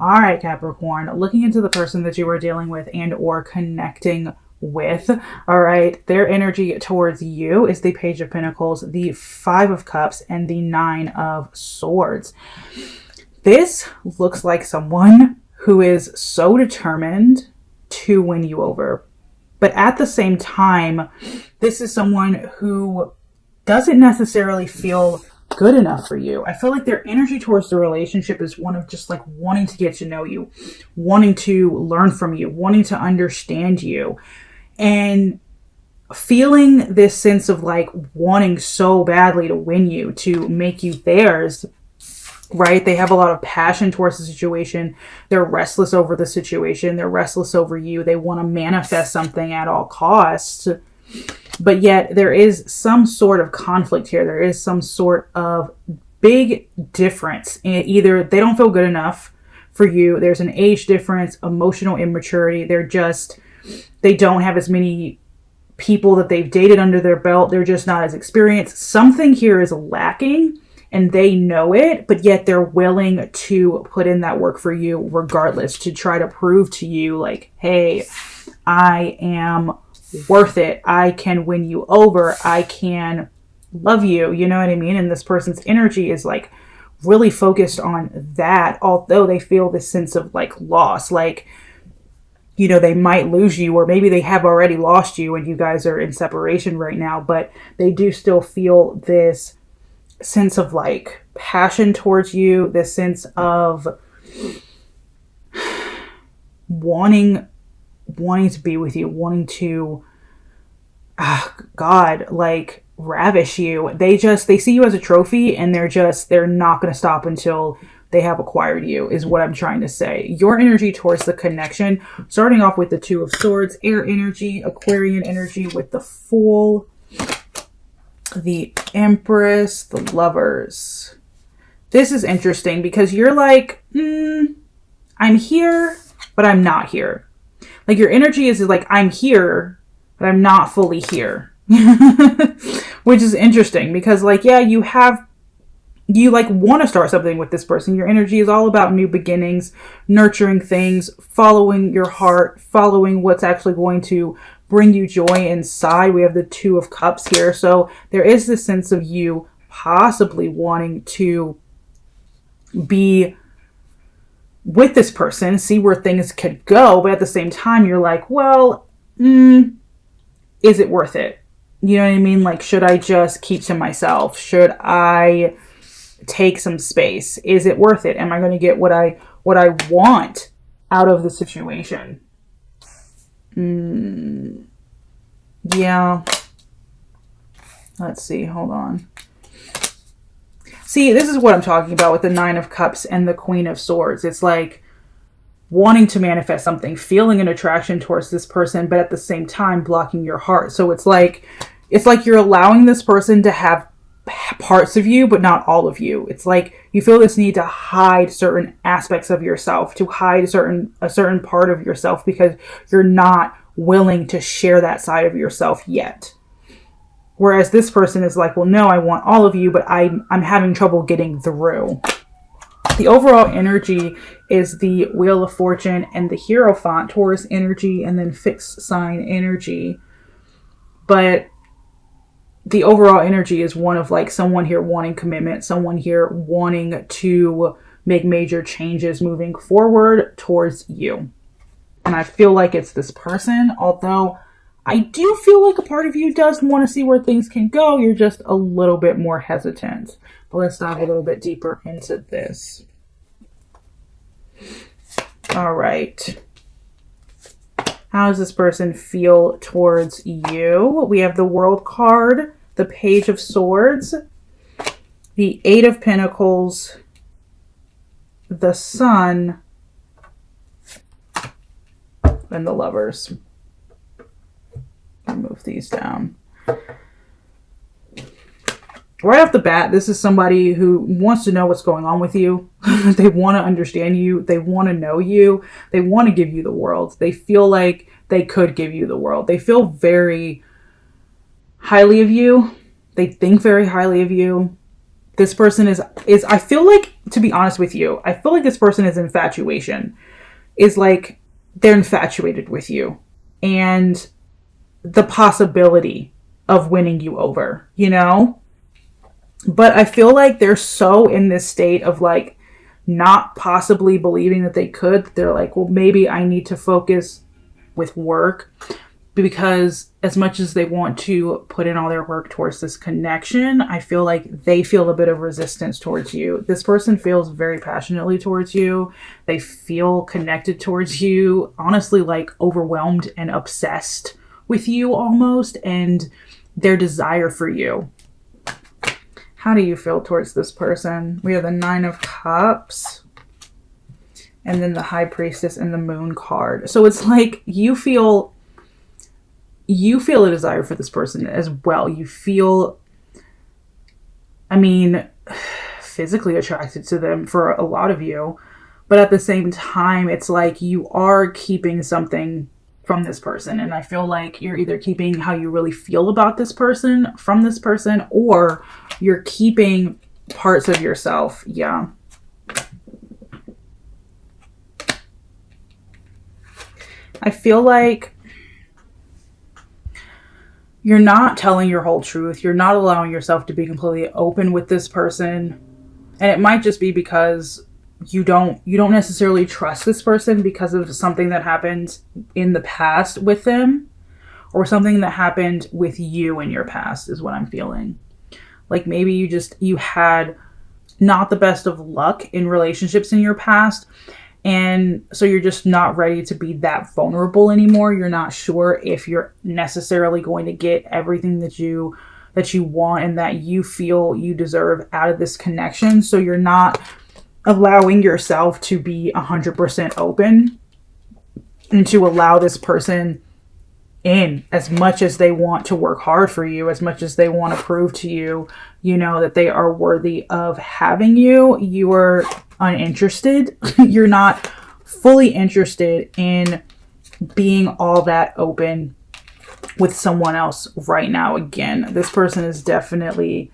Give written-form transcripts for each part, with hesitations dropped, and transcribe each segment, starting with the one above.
All right, Capricorn, looking into the person that you are dealing with and or connecting with. All right, their energy towards you is the Page of Pentacles, the Five of Cups, and the Nine of Swords. This looks like someone who is so determined to win you over. But at the same time, this is someone who doesn't necessarily feel good enough for you. I feel like their energy towards the relationship is one of just like wanting to get to know you, wanting to learn from you, wanting to understand you, and feeling this sense of like wanting so badly to win you, to make you theirs. Right? They have a lot of passion towards the situation. They're restless over the situation. They're restless over you. They want to manifest something at all costs. But yet there is some sort of conflict here. There is some sort of big difference. Either they don't feel good enough for you. There's an age difference, emotional immaturity. They don't have as many people that they've dated under their belt. They're just not as experienced. Something here is lacking. And they know it, but yet they're willing to put in that work for you regardless, to try to prove to you like, hey, I am worth it. I can win you over. I can love you. You know what I mean? And this person's energy is like really focused on that, although they feel this sense of like loss, like, you know, they might lose you, or maybe they have already lost you and you guys are in separation right now, but they do still feel this sense of like passion towards you, this sense of wanting to be with you, wanting to like ravish you. They see you as a trophy, and they're not going to stop until they have acquired you, is what I'm trying to say. Your energy towards the connection, starting off with the Two of Swords, air energy, Aquarian energy with the Fool, the Empress, the Lovers. This is interesting because you're like, I'm here, but I'm not here. Like your energy is like, I'm here, but I'm not fully here. Which is interesting because like, yeah, you like want to start something with this person. Your energy is all about new beginnings, nurturing things, following your heart, following what's actually going to bring you joy inside. We have the Two of Cups here. So there is this sense of you possibly wanting to be with this person, see where things could go. But at the same time, you're like, well, is it worth it? You know what I mean? Like, should I just keep to myself? Should I take some space? Is it worth it? Am I going to get what I want out of the situation? Yeah. Let's see. Hold on. See, this is what I'm talking about with the Nine of Cups and the Queen of Swords. It's like wanting to manifest something, feeling an attraction towards this person, but at the same time blocking your heart. So it's like you're allowing this person to have parts of you, but not all of you. It's like you feel this need to hide certain aspects of yourself, to hide a certain part of yourself because you're not willing to share that side of yourself yet. Whereas this person is like, well, no, I want all of you, but I'm having trouble getting through. The overall energy is the Wheel of Fortune and the Hierophant, Taurus energy, and then fixed sign energy. But the overall energy is one of like someone here wanting commitment, someone here wanting to make major changes moving forward towards you. And I feel like it's this person, although I do feel like a part of you does want to see where things can go. You're just a little bit more hesitant. But let's dive a little bit deeper into this. All right. How does this person feel towards you? We have the World card, the Page of Swords, the Eight of Pentacles, the Sun, and the Lovers. Move these down. Right off the bat, this is somebody who wants to know what's going on with you. They want to understand you. They want to know you. They want to give you the world. They feel like they could give you the world. They feel very highly of you. They think very highly of you. This person is I feel like, to be honest with you, I feel like this person is infatuation. Is like they're infatuated with you and the possibility of winning you over, you know? But I feel like they're so in this state of like not possibly believing that they could. They're like, well, maybe I need to focus with work, because as much as they want to put in all their work towards this connection, I feel like they feel a bit of resistance towards you. This person feels very passionately towards you. They feel connected towards you, honestly, like overwhelmed and obsessed with you almost, and their desire for you. How do you feel towards this person? We have the 9 of Cups and then the High Priestess and the Moon card. So it's like you feel a desire for this person as well. You feel, I mean, physically attracted to them for a lot of you. But at the same time, it's like you are keeping something from this person. And I feel like you're either keeping how you really feel about this person from this person, or you're keeping parts of yourself. Yeah. I feel like you're not telling your whole truth. You're not allowing yourself to be completely open with this person. And it might just be because you don't necessarily trust this person because of something that happened in the past with them, or something that happened with you in your past is what I'm feeling. Like maybe you had not the best of luck in relationships in your past. And so you're just not ready to be that vulnerable anymore. You're not sure if you're necessarily going to get everything that you want and that you feel you deserve out of this connection. So you're not allowing yourself to be 100% open and to allow this person in, as much as they want to work hard for you, as much as they want to prove to you, you know, that they are worthy of having you. You are uninterested. You're not fully interested in being all that open with someone else right now. Again, this person is definitely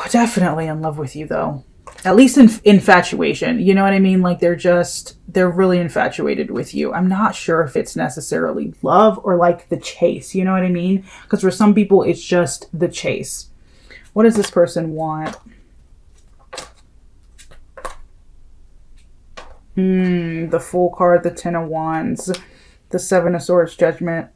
in love with you, though. At least in infatuation, you know what I mean? Like they're really infatuated with you. I'm not sure if it's necessarily love or like the chase, you know what I mean? Because for some people, it's just the chase. What does this person want? The Fool card, the 10 of Wands, the 7 of Swords, Judgment.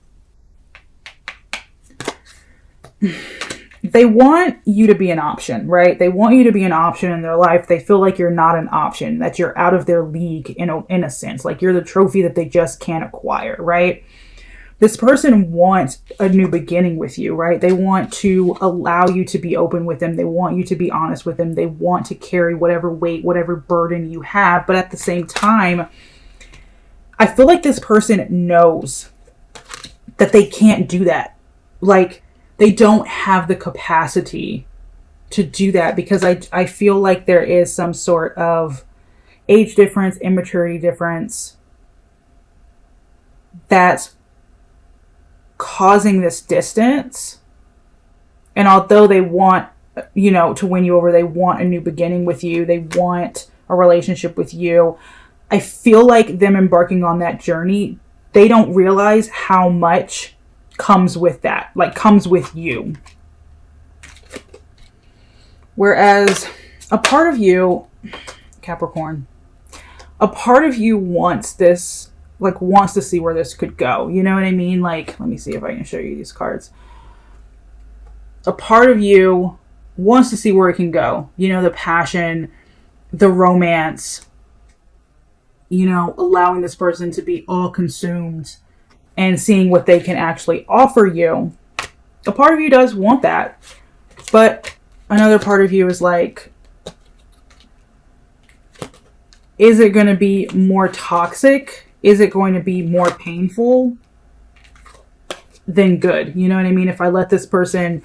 They want you to be an option, right? They want you to be an option in their life. They feel like you're not an option, that you're out of their league in a sense. Like you're the trophy that they just can't acquire, right? This person wants a new beginning with you, right? They want to allow you to be open with them. They want you to be honest with them. They want to carry whatever weight, whatever burden you have. But at the same time, I feel like this person knows that they can't do that. Like, they don't have the capacity to do that, because I feel like there is some sort of age difference, immaturity difference that's causing this distance. And although they want, you know, to win you over, they want a new beginning with you, they want a relationship with you, I feel like them embarking on that journey, they don't realize how much comes with that, like comes with you. Whereas a part of you, Capricorn, a part of you wants this, like wants to see where this could go. You know what I mean? Like, let me see if I can show you these cards. A part of you wants to see where it can go. You know, the passion, the romance, you know, allowing this person to be all consumed and seeing what they can actually offer you. A part of you does want that. But another part of you is like, is it going to be more toxic? Is it going to be more painful than good? You know what I mean? If I let this person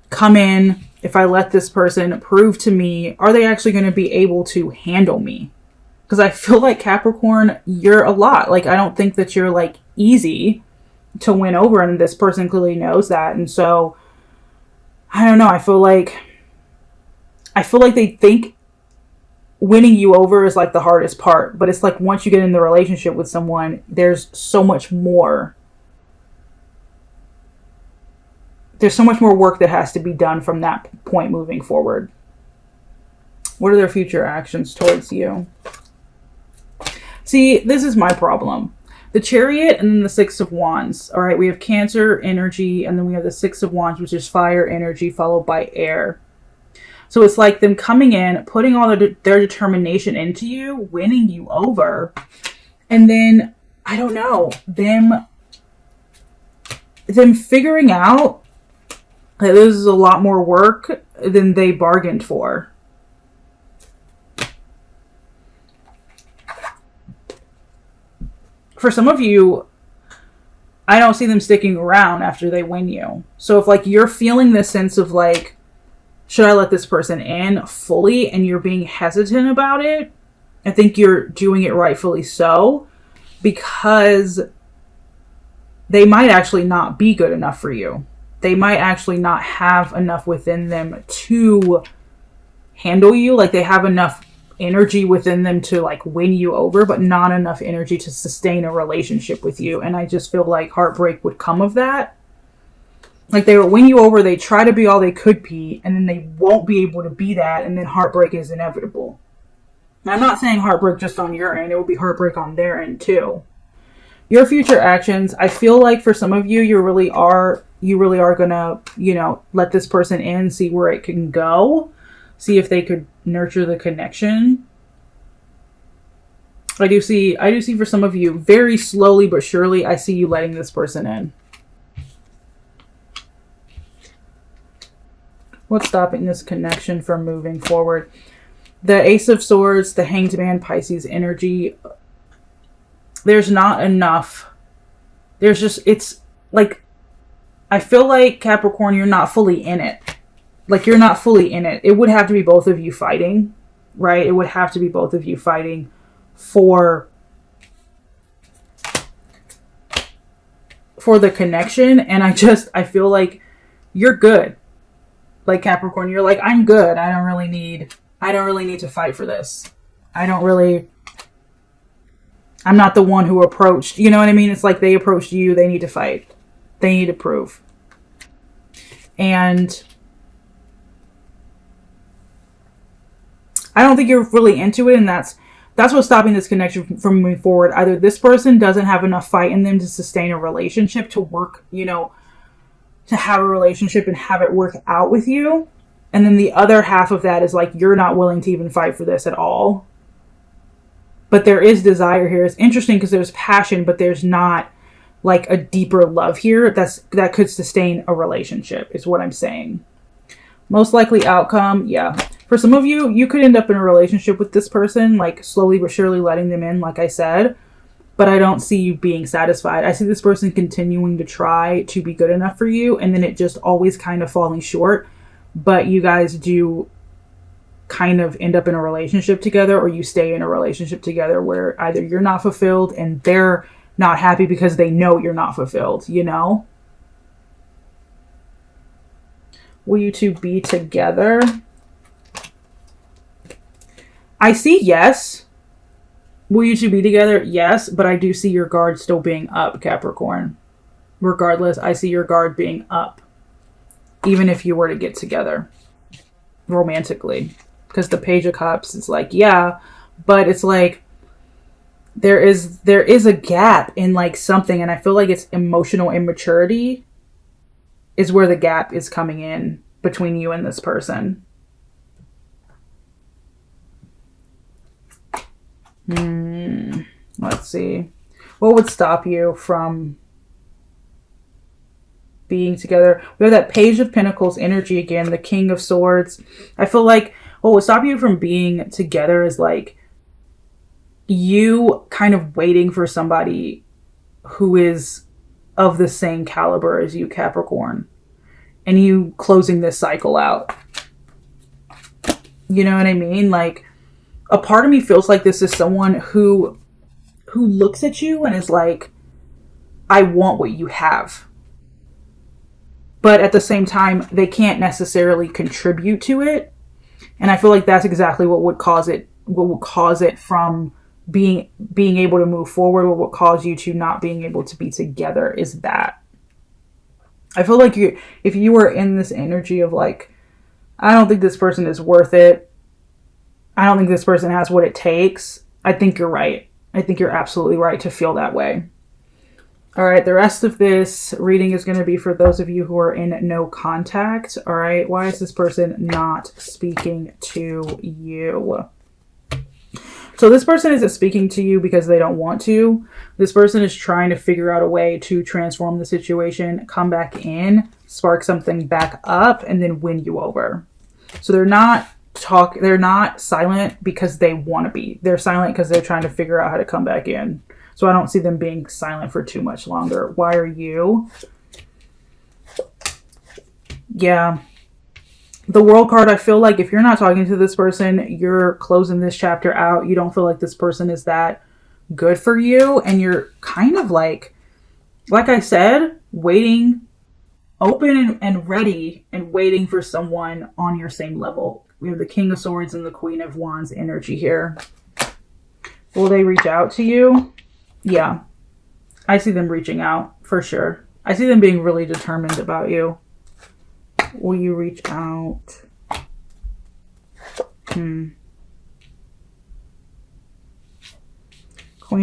come in, if I let this person prove to me, are they actually going to be able to handle me? Because I feel like, Capricorn, you're a lot. Like, I don't think that you're like easy to win over, and this person clearly knows that. And so I don't know. I feel like they think winning you over is like the hardest part, but it's like once you get in the relationship with someone, there's so much more. There's so much more work that has to be done from that point moving forward. What are their future actions towards you? See, this is my problem. The Chariot and then the Six of Wands. All right, we have Cancer energy, and then we have the Six of Wands, which is fire energy followed by air. So it's like them coming in, putting all their determination into you, winning you over. And then, I don't know, them figuring out that this is a lot more work than they bargained for. For some of you, I don't see them sticking around after they win you. So if like you're feeling this sense of like, should I let this person in fully, and you're being hesitant about it, I think you're doing it rightfully so, because they might actually not be good enough for you. They might actually not have enough within them to handle you. Like they have enough energy within them to like win you over, but not enough energy to sustain a relationship with you. And I just feel like heartbreak would come of that. Like they will win you over, they try to be all they could be, and then they won't be able to be that, and then heartbreak is inevitable. Now, I'm not saying heartbreak just on your end, it will be heartbreak on their end too. Your future actions, I feel like for some of you, you really are gonna, let this person in, see where it can go, see if they could nurture the connection. I do see for some of you, very slowly but surely, I see you letting this person in. What's stopping this connection from moving forward? The Ace of Swords, the Hanged Man, Pisces energy. There's not enough. It's like, I feel like Capricorn, you're not fully in it. Like you're not fully in it. It would have to be both of you fighting, right? It would have to be both of you fighting for the connection. And I feel like you're good. Like Capricorn, you're like, I'm good. I don't really need to fight for this. I'm not the one who approached, you know what I mean? It's like they approached you, they need to fight. They need to prove. And I don't think you're really into it, and that's what's stopping this connection from moving forward. Either this person doesn't have enough fight in them to sustain a relationship, to work, to have a relationship and have it work out with you. And then the other half of that is like, you're not willing to even fight for this at all. But there is desire here. It's interesting because there's passion, but there's not like a deeper love here that could sustain a relationship, is what I'm saying. Most likely outcome, yeah. For some of you, you could end up in a relationship with this person, like slowly but surely letting them in, like I said. But I don't see you being satisfied. I see this person continuing to try to be good enough for you, and then it just always kind of falling short. But you guys do kind of end up in a relationship together, or you stay in a relationship together where either you're not fulfilled and they're not happy because they know you're not fulfilled, Will you two be together? I see yes. Will you two be together? Yes, but I do see your guard still being up, Capricorn. Regardless, I see your guard being up. Even if you were to get together. Romantically. Because the Page of Cups is like, yeah, but it's like, there is a gap in like something, and I feel like it's emotional immaturity is where the gap is coming in between you and this person. Let's see. What would stop you from being together? We have that Page of Pentacles energy again, the King of Swords. I feel like what would stop you from being together is like you kind of waiting for somebody who is of the same caliber as you, Capricorn, and you closing this cycle out. You know what I mean? Like, a part of me feels like this is someone who looks at you and is like, I want what you have. but at the same time, they can't necessarily contribute to it. And I feel like that's exactly what would cause it from being able to move forward. What would cause you to not being able to be together is that. I feel like if you were in this energy of like, I don't think this person is worth it, I don't think this person has what it takes, I think you're right. I think you're absolutely right to feel that way. All right, the rest of this reading is going to be for those of you who are in no contact. All right, why is this person not speaking to you? So this person isn't speaking to you because they don't want to. This person is trying to figure out a way to transform the situation, come back in, spark something back up, and then win you over. So they're not silent because they want to be. They're silent because they're trying to figure out how to come back in. So I don't see them being silent for too much longer. Why are you? Yeah. The World card, I feel like if you're not talking to this person, you're closing this chapter out. You don't feel like this person is that good for you. And you're kind of like I said, waiting, open and ready and waiting for someone on your same level. We have the King of Swords and the Queen of Wands energy here. Will they reach out to you? Yeah. I see them reaching out for sure. I see them being really determined about you. Will you reach out? Queen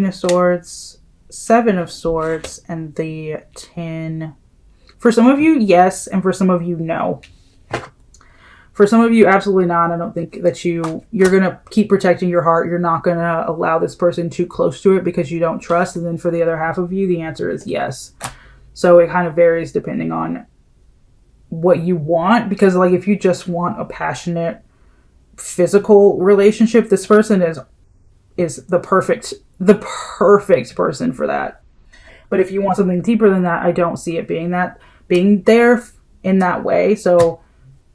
of Swords, Seven of Swords, and the 10. For some of you, yes, and for some of you, no. For some of you, absolutely not. I don't think that you're going to keep protecting your heart. You're not going to allow this person too close to it because you don't trust. And then for the other half of you, the answer is yes. So it kind of varies depending on what you want, because like if you just want a passionate physical relationship, this person is the perfect person for that. But if you want something deeper than that, I don't see it being there in that way. So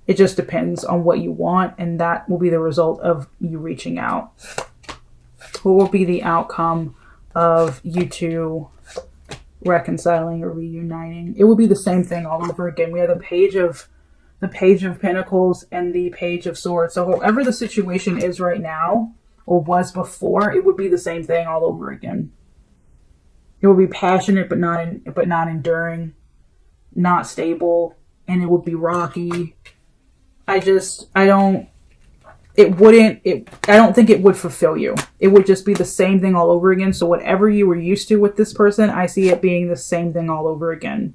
it just depends on what you want, and that will be the result of you reaching out. What will be the outcome of you two reconciling or reuniting? It will be the same thing all over again. We have the Page of Pentacles and the Page of Swords. So whatever the situation is right now or was before, it would be the same thing all over again. It will be passionate but not enduring, not stable, and it would be rocky. I don't think it would fulfill you. It would just be the same thing all over again. So whatever you were used to with this person, I see it being the same thing all over again.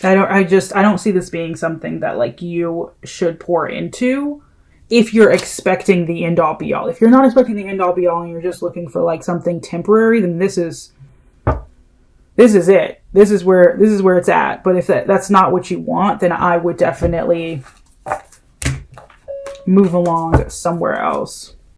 I don't see this being something that like you should pour into if you're expecting the end all be all. If you're not expecting the end all be all and you're just looking for like something temporary, then this is it. This is where it's at. But if that's not what you want, then I would definitely move along somewhere else.